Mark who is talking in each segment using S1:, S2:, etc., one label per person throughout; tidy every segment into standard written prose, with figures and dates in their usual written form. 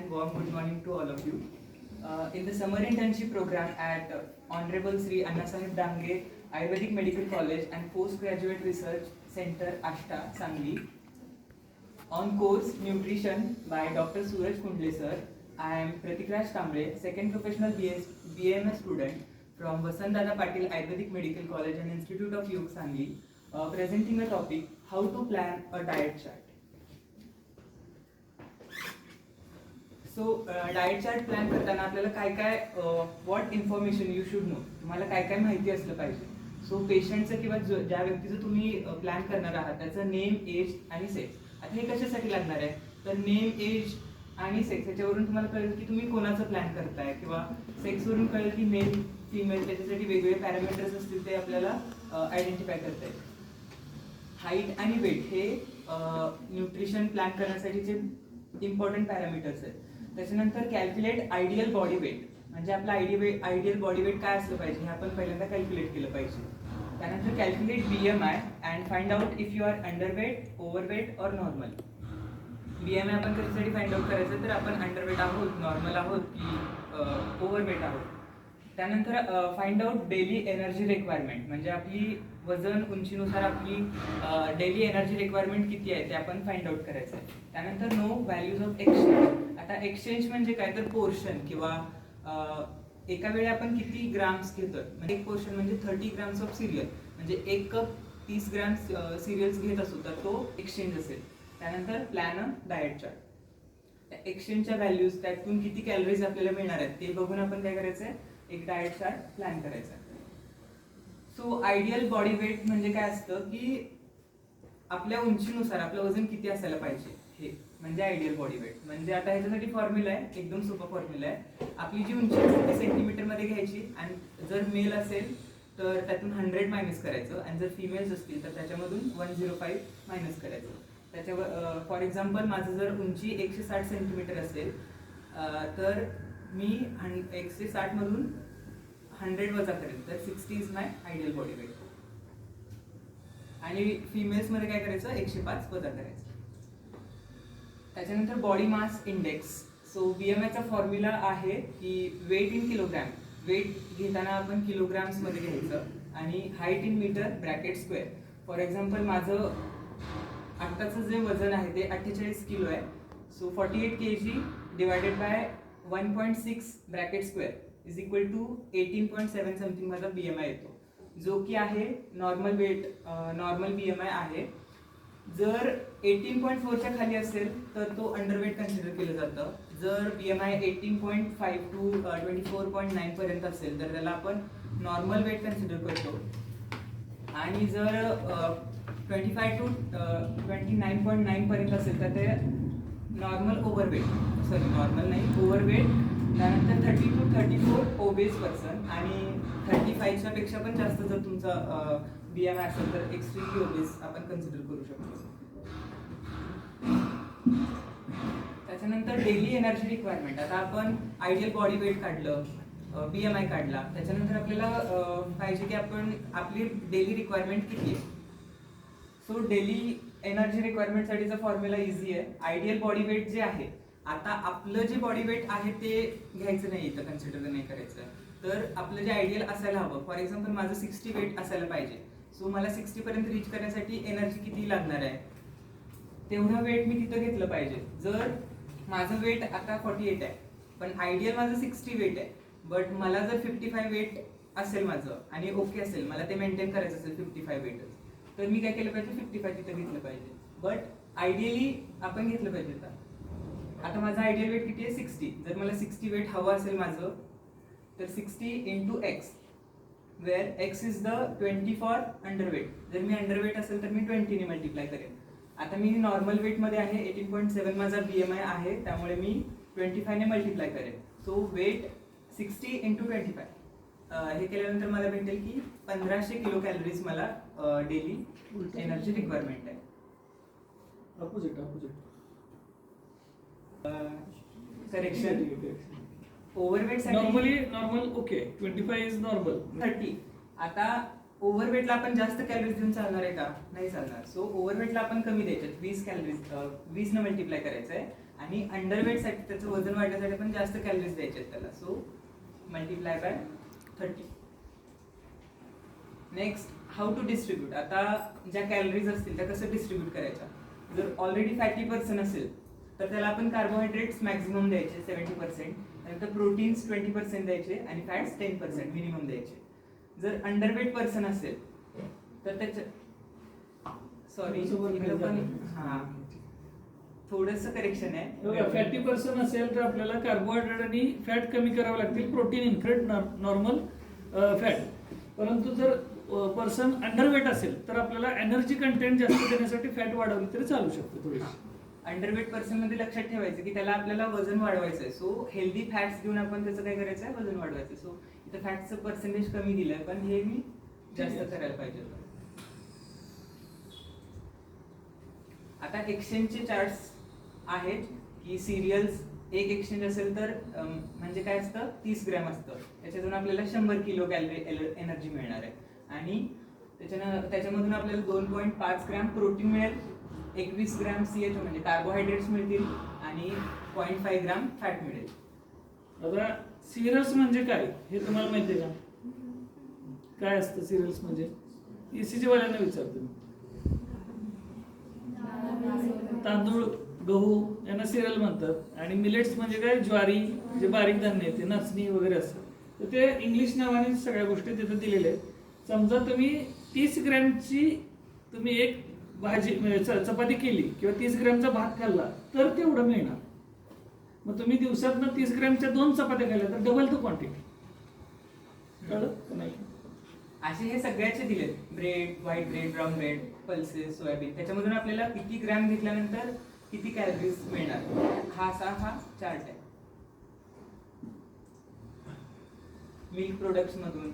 S1: and warm good morning to all of you. In the summer internship program at Honorable Sri Annasaheb Dange Ayurvedic Medical College and Postgraduate Research Center, Ashta, Sangli, on course Nutrition by Dr. Suraj Kundle sir, I am Pratikraj Kamble, second professional BAMS student from Vasantdada Patil Ayurvedic Medical College and Institute of Yoga, Sangli, presenting a topic, how to plan a diet chart. So diet chart plan करताना आपल्याला काय काय what information you should know, तुम्हाला काय काय माहिती असलं पाहिजे. सो पेशंटचं किंवा ज्या व्यक्तीचं तुम्ही प्लॅन करणार आहात त्याचं नेम, एज आणि सेक्स. आता हे कशासाठी लागणार आहे, तर नेम, एज आणि सेक्स याच्यावरून तुम्हाला कळेल की तुम्ही कोणाचं प्लॅन करताय, किंवा सेक्सवरून कळेल की मेल फिमेल, त्याच्यासाठी वेगवेगळे पॅरामीटर्स असतील ते आपल्याला आयडेंटिफाय करता येईल. हाईट आणि वेट हे न्यूट्रिशन प्लॅन करण्यासाठीचे इम्पॉर्टंट पॅरामीटर्स आहेत. त्याच्यानंतर कॅल्क्युलेट आयडियल बॉडी वेट, म्हणजे आपला आयडियल बॉडी वेट काय असलं पाहिजे हे आपण पहिल्यांदा कॅल्क्युलेट केलं पाहिजे. त्यानंतर calculate BMI and find out if you are underweight, overweight और नॉर्मल. BMI आपण कशासाठी फाइंड आउट करायचं, तर आपण अंडरवेट आहोत, नॉर्मल आहोत की ओव्हरवेट आहोत. त्यानंतर find out daily energy requirement, म्हणजे आपली वजन उंचीनुसार आपली डेली एनर्जी रिक्वायरमेंट किती आहे ते आपण फाइंड आउट करायचं आहे. त्यानंतर नो व्हॅल्यूज ऑफ एक्सचेंज. आता एक्सचेंज म्हणजे काय, तर पोर्शन, किंवा एका वेळी आपण किती ग्राम्स घेतोय. म्हणजे एक पोर्शन म्हणजे 30 ग्राम्स ऑफ सिरियल, म्हणजे एक कप 30 ग्राम्स सिरियल्स घेत असू तर तो एक्सचेंज असेल. त्यानंतर प्लॅन अ डाएट चार्ट, एक्सचेंजच्या व्हॅल्यूज, त्यातून किती कॅलरीज आपल्याला मिळणार आहेत ते बघून आपण काय करायचं आहे, एक डाएट चार्ट प्लॅन करायचा. सो आयडियल बॉडी वेट म्हणजे काय असतं की आपल्या उंचीनुसार आपलं वजन किती असायला पाहिजे, हे म्हणजे आयडियल बॉडी वेट. म्हणजे आता ह्याच्यासाठी फॉर्म्युला आहे, एकदम सोपा फॉर्म्युला आहे. आपली जी उंची असेल ती सेंटीमीटर मध्ये घ्यायची, आणि जर मेल असेल तर त्यातून 100 मायनस करायचं, आणि जर फिमेल्स असतील तर त्याच्यामधून 105 मायनस करायचं. त्याच्यावर फॉर एक्झाम्पल माझं जर उंची 160 सेंटीमीटर असेल तर मी 160 मधून 100 वजा करेल, तर 60 is my ideal body weight. आणि फिमेल्स मध्ये काय करायचं, 105 वजा करायचं. त्याच्यानंतर body mass index. So BMI चा फॉर्म्युला आहे की वेट इन किलोग्रॅम, वेट घेताना आपण किलोग्राम्स मध्ये घ्यायचं, आणि height in metre bracket square. For example माझं आत्ताचं जे वजन आहे ते 48 किलो आहे. So 48 kg divided by 1.6 bracket square is equal to 18.7 something माझा BMI येतो, जो की आहे नॉर्मल वेट, नॉर्मल BMI आहे. जर 18.4च्या खाली असेल तर तो अंडरवेट कन्सिडर केलं जातं. जर BMI 18.5 टू 24.9 पर्यंत असेल तर त्याला आपण नॉर्मल वेट कन्सिडर करतो. आणि जर 25 टू 29.9 पर्यंत असेल तर ते नॉर्मल ओव्हरवेट, सॉरी नॉर्मल नाही, ओव्हरवेट. त्यानंतर 30 टू 34 ओबेस पर्सन, आणि 35च्या पेक्षा पण जास्त जर तुमचा BMI असेल तर एक्स्ट्रीमली ओबेस आपण कन्सिडर करू शकतो. त्याच्यानंतर डेली एनर्जी रिक्वायरमेंट. आता आपण आयडियल बॉडी वेट काढलं, BMI काढला, त्याच्यानंतर आपल्याला पाहिजे की आपण आपली डेली रिक्वायरमेंट किती आहे. सो डेली एनर्जी रिक्वायरमेंटसाठीचा फॉर्म्युला इझी आहे. आयडियल बॉडी वेट जे आहे, आता आपलं जे बॉडी वेट आहे ते घ्यायचं नाही, इथं कन्सिडर नाही करायचं, तर आपलं जे आयडियल असायला हवं. फॉर एक्झाम्पल माझं 60 वेट असायला पाहिजे. सो मला 60 पर्यंत रीच करण्यासाठी एनर्जी किती लागणार आहे, तेवढं वेट मी तिथं घेतलं पाहिजे. जर माझं वेट आता 48 आहे पण आयडियल माझं 60 वेट आहे, बट मला जर 55 वेट असेल माझं आणि ओके असेल, मला ते मेंटेन करायचं असेल 55 वेटच, तर मी काय केलं पाहिजे, 55 तिथं घेतलं पाहिजे. बट आयडियली आपण घेतलं पाहिजे. आता माझं आयडियल वेट किती आहे, 60. जर मला 60 वेट हवं असेल माझं, तर 60 into x, where x is the 20 for underweight. जर मी अंडरवेट असेल तर मी 20 ने मल्टिप्लाय करेन. आता मी नॉर्मल वेटमध्ये आहे, 18.7 माझा BMI आहे, त्यामुळे मी 25 ने मल्टिप्लाय करेन. So weight 60 into 25. हे केल्यानंतर मला भेटेल की 1500 किलो कॅलरीज मला डेली एनर्जी रिक्वायरमेंट आहे. Correction, overweight
S2: normal okay, 25 is normal.
S1: 30. आता ओव्हरवेटला आपण जास्त कॅलरीज देऊन चालणार आहे का, नाही चालणार. सो ओव्हरवेटला आपण कमी द्यायचे, 20 कॅलरीज 20 न मल्टिप्लाय करायचं आहे, आणि अंडरवेटसाठी त्याचं वजन वाढण्यासाठी पण जास्त कॅलरीज द्यायचे आहेत त्याला. So multiply by 30. Next, how to distribute. आता ज्या कॅलरीज असतील त्या कसं डिस्ट्रीब्यूट करायच्या. जर ऑलरेडी फॅटी पर्सन असेल तर त्याला आपण कार्बोहायड्रेट्स मॅक्झिमम द्यायचे 70%, त्यानंतर प्रोटीन्स 20% द्यायचे आणि फॅट्स 10% मिनिमम द्यायचे. जर अंडरवेट पर्सन असेल तर त्याच्या सॉरी हां थोडंसं करेक्शन आहे.
S2: फॅटी पर्सन असेल तर आपल्याला कार्बोहायड्रेट आणि फॅट कमी करावं लागतील, प्रोटीन इन्क्रीड नॉर्मल फॅट. परंतु जर पर्सन अंडरवेट असेल तर आपल्याला एनर्जी कंटेंट जास्त देण्यासाठी फॅट वाढवली तरी चालू शकते थोडीशी.
S1: अंडरवेट पर्सन मध्ये लक्षात ठेवायचं की त्याला आपल्याला वजन वाढवायचं आहे. सो हेल्दी फॅट्स घेऊन आपण त्याचं काय करायचं आहे, वजन वाढवायचं. सो इथं फॅटचं पर्सेंटेज कमी दिलंय पण हे मी जास्त करायला पाहिजे. आता एक्सचेंजचे चार्ट्स आहेत की सिरियल्स एक एक्सचेंज असेल तर म्हणजे काय असतं 30 ग्रॅम असतं, त्याच्यातून आपल्याला 100 किलो कॅलरी एनर्जी मिळणार आहे. आणि त्याच्यामधून आपल्याला 2.5 ग्रॅम प्रोटीन मिळेल, 21 ग्रॅम CHO म्हणजे कार्बोहायड्रेट्स मिळतील आणि 0.5 ग्रॅम फॅट मिळेल.
S2: आता सिरियल्स म्हणजे काय हे तुम्हाला माहिती आहे का? काय असतं सिरियल्स म्हणजे? ECG वाल्यांना विचारतो. तांदूळ, गहू यांना सिरियल म्हणतात. आणि मिलेट्स म्हणजे काय, ज्वारी, जे बारीक धान्य आहे ते नाचणी वगैरे असतं. तर ते इंग्लिश नावाने सगळ्या गोष्टी तिथे दिलेल्या आहेत. समजा तुम्ही 30 ग्रॅमची तुम्ही एक भाजी चपाती केली किंवा 30 ग्रॅमचा भात खाल्ला तर तेवढं मिळणार. मग तुम्ही दिवसातनं 30 ग्रॅमच्या 2 चपात्या खाल्ल्या तर डबल द क्वांटिटी. कळलं नाही?
S1: असे हे सगळ्याचे दिलेत, bread, white bread, brown bread, pulses, soybean. त्याच्यामधून आपल्याला किती ग्रॅम घेतल्यानंतर किती कॅलरीज मिळणार हा चार्ट आहे. मिल्क प्रोडक्ट्स मधून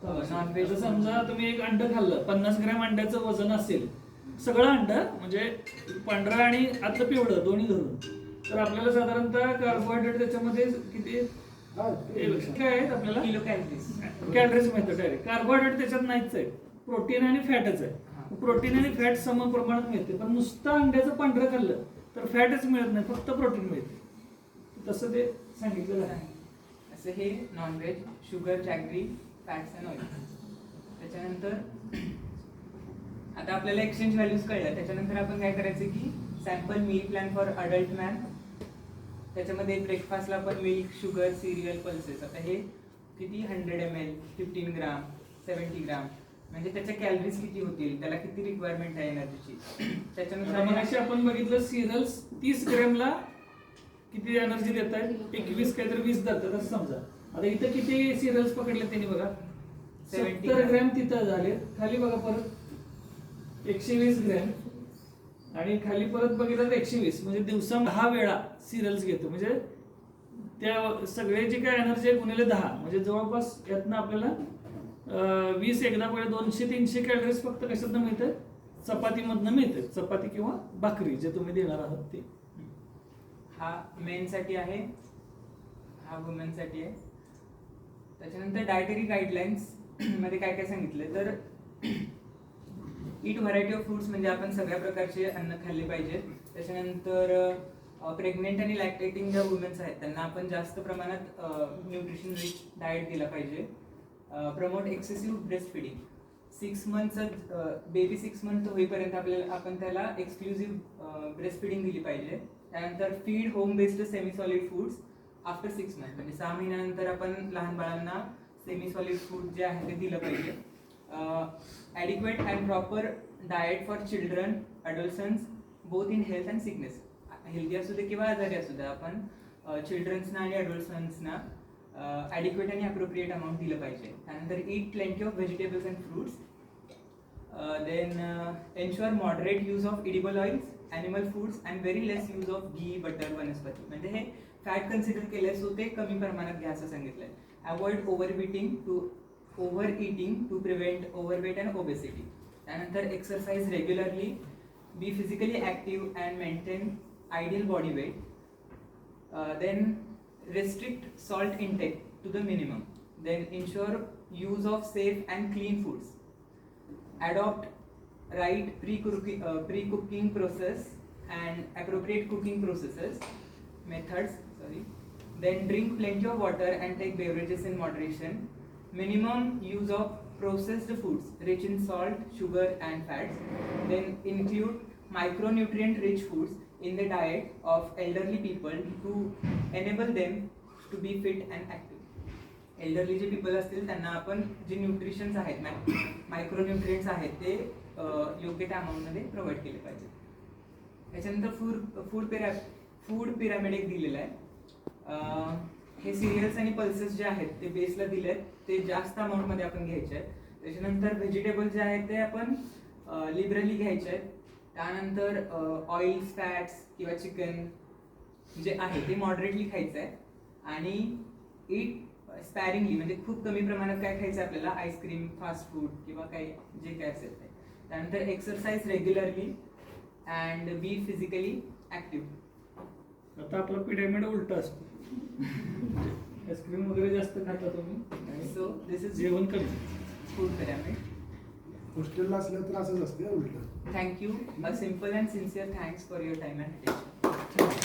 S1: नॉनव्हेज.
S2: समजा तुम्ही एक अंड खाल्लं, 50 ग्रॅम अंड्याचं वजन असेल, सगळं अंड म्हणजे पांढरं आणि आतलं पिवळं दोन्ही धरून, तर आपल्याला साधारणतः कार्बोहायड्रेट त्याच्यामध्ये किती काय आहेत आपल्याला
S1: किलो कॅलरीज
S2: माहिती डायरेक्ट. कार्बोहायड्रेट त्याच्यात नाहीच आहे, प्रोटीन आणि फॅटच आहे. प्रोटीन आणि फॅट सम प्रमाणात मिळते. पण नुसतं अंड्याचं पांढरं खाल्लं तर फॅटच मिळत नाही, फक्त प्रोटीन मिळते. तसं ते सांगितलेलं आहे.
S1: असं हे nonveg, sugar, jaggery, fats and oil. त्याच्यानंतर आता आपल्याला एक्सचेंज व्हॅल्यूज कळल्या. त्याच्यानंतर आपण काय करायचं की sample meal plan for adult man. त्याच्यामध्ये ब्रेकफास्टला आपण मिल्क, शुगर, सिरियल, पल्सेस. आता हे किती 100 ml, 15 ग्राम, 70 ग्राम म्हणजे त्याच्या कॅलरीज किती होतील, त्याला किती रिक्वायरमेंट आहे एनर्जीची.
S2: त्याच्यानुसार आपण बघितलं सिरियल्स 30 ग्रॅमला किती एनर्जी देत आहेत, 21 काहीतरी 20 देतात असं समजा. आता इथं किती सिरियल्स पकडले त्यांनी बघा, 70 ग्रॅम तिथं झाले. खाली बघा परत 120 ग्रॅम आणि खाली परत बघितलं तर 120. म्हणजे दिवसा 10 वेळा सिरियल्स घेतो. म्हणजे त्या सगळे जे काय एनर्जी आहे गुणिले 10 म्हणजे जवळपास यातनं आपल्याला 20 एकदा पहिले 200-300 कॅलरीज फक्त कशातनं मिळते, चपातीमधनं मिळते. चपाती किंवा भाकरी जे तुम्ही देणार आहात ते.
S1: हा मेन साठी आहे, हा वुमेन साठी आहे. त्याच्यानंतर डायटरी गाईडलाईन्स मध्ये काय काय सांगितलं तर ईट व्हरायटी ऑफ फ्रूट्स म्हणजे आपण सगळ्या प्रकारचे अन्न खाल्ले पाहिजेत. त्याच्यानंतर प्रेग्नेंट आणि लॅक्टेटिंग ज्या वुमेन्स आहेत त्यांना आपण जास्त प्रमाणात न्यूट्रिशन रिच डाएट दिला पाहिजे. Promote excessive breast feeding. 6 मंथचं बेबी 6 मंथ होईपर्यंत आपण त्याला एक्सक्लुझिव्ह ब्रेस्ट फिडिंग दिली पाहिजे. त्यानंतर feed home based semi solid foods after 6 month म्हणजे 6 महिन्यानंतर आपण लहान बाळांना सेमी सॉलिड फूड जे आहे ते दिलं पाहिजे. Adequate and proper diet for children, adolescents both in health and sickness. Healthy असू दे किंवा आजारी असू दे आपण चिल्ड्रन्सना आणि अडोलसन्सना ॲडिक्वेट आणि अप्रोप्रिएट अमाऊंट दिलं पाहिजे. त्यानंतर eat plenty of vegetables and fruits. Then ensure moderate use of edible oils, animal foods and very less use of ghee, butter, vanaspati. म्हणजे हे फॅट कन्सिडर केलंय सो ते कमी प्रमाणात घ्या असं सांगितलंय. Avoid over eating to prevent overweight and obesity. त्यानंतर exercise regularly, be physically active and maintain ideal body weight. Then restrict salt intake to the minimum. Then ensure use of safe and clean foods. Adopt right pre-cooking process and appropriate cooking methods. Then drink plenty of water and take beverages in moderation. Minimum use of processed foods rich in salt, sugar and fats. Then include micronutrient rich foods in the diet of elderly people to enable them to be fit and active. Elderly जे people असतील त्यांना आपण जे nutritions आहेत मायक्रोन्यूट्रिएंट्स आहेत ते योग्य त्या अमाऊंटमध्ये प्रोव्हाइड केले पाहिजे. त्याच्यानंतर फूड पिरामिड एक दिलेलं आहे. हे सिरियल्स आणि पल्सेस जे आहेत ते बेसला दिले आहेत, ते जास्त अमाऊंटमध्ये आपण घ्यायचे आहेत. त्याच्यानंतर व्हेजिटेबल जे आहेत ते आपण लिबरली घ्यायचे आहेत. त्यानंतर ऑइल्स, फॅट्स किंवा चिकन जे आहे ते मॉडरेटली खायचं आहे. आणि ईट स्पॅरिंगली, म्हणजे खूप कमी प्रमाणात काय खायचं आपल्याला, आईस्क्रीम, फास्ट फूड किंवा काही जे काय असेल ते. त्यानंतर exercise regularly and be physically active.
S2: आता आपला पिरामिड उलटा असतो. आईस्क्रीम वगैरे जास्त खाता तुम्ही,
S1: सो दिस इज
S2: जेवण कमी.
S1: Food pyramid.
S3: हॉस्टेलला असलं तर असंच असते उलट.
S1: Thank you. A simple and sincere thanks for your time and attention.